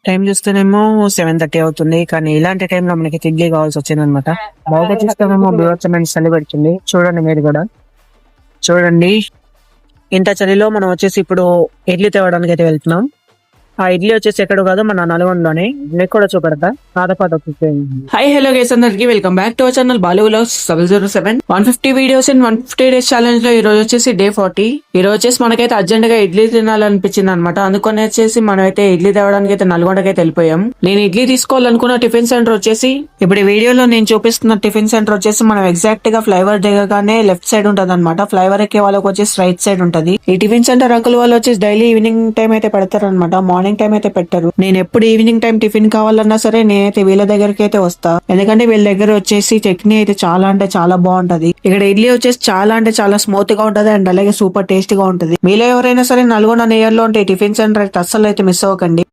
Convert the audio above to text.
Time చూస్తేనేమో 7:30 అవుతుంది. కానీ ఇలాంటి టైంలో మనకి ఇడ్లీ కావాల్సి వచ్చిందనమాట. బాగా చూస్తేనేమో బీభత్సమైన చలి పెడుతుంది. చూడండి మీరు కూడా. చూడండి, ఇంత చలిలో మనం వచ్చేసి ఇప్పుడు ఇడ్లీ తేవడానికి అయితే వెళ్తున్నాం. ఆ ఇడ్లీ వచ్చేసి ఎక్కడో కాదు, మన నల్గొండలోనే. మీకు కూడా చూపెడతా. పాత హాయ్ హలో గైస్, అందరికి welcome back to our channel Balu vlogs 707 150 videos in 150 days challenge లో ఈ రోజు వచ్చేసి డే 40. ఈ రోజు వచ్చేసి మనకైతే అర్జెంట్ గా ఇడ్లీ తినాలనిపించింది అనమాట. అందుకని వచ్చేసి మనం అయితే ఇడ్లీ తేవడానికి అయితే నల్గొండకి అయితే వెళ్ళిపోయాం. నేను ఇడ్లీ తీసుకోవాలనుకున్న టిఫిన్ సెంటర్ వచ్చేసి ఇప్పుడు ఈ వీడియోలో నేను చూపిస్తున్న టిఫిన్ సెంటర్ వచ్చేసి మనం ఎగ్జాక్ట్ గా ఫ్లైఓవర్ దిగగానే లెఫ్ట్ సైడ్ ఉంటది అనమాట. ఫ్లైఓవర్ ఎక్కే వాళ్ళకి వచ్చేసి రైట్ సైడ్ ఉంటది. ఈ టిఫిన్ సెంటర్ అంకుల్ వాళ్ళు వచ్చేసి డైలీ ఈవినింగ్ టైం అయితే పెడతారు అనమాట. మార్నింగ్ టైం అయితే పెట్టారు. నేను ఎప్పుడు ఈవినింగ్ టైం టిఫిన్ కావాలన్నా సరే నేనైతే వీళ్ళ దగ్గరికి అయితే వస్తా. ఎందుకంటే వీళ్ళ దగ్గర వచ్చేసి చట్నీ అయితే చాలా అంటే చాలా బాగుంటది. ఇక్కడ ఇడ్లీ వచ్చేసి చాలా అంటే చాలా స్మూత్ గా ఉంటది అండ్ అలాగే సూపర్ టేస్టీ గా ఉంటది. మీలో ఎవరైనా సరే నల్గొండ నియర్ లో ఉంటే టిఫిన్ సెంటర్ అయితే అస్సలు అయితే మిస్ అవ్వకండి.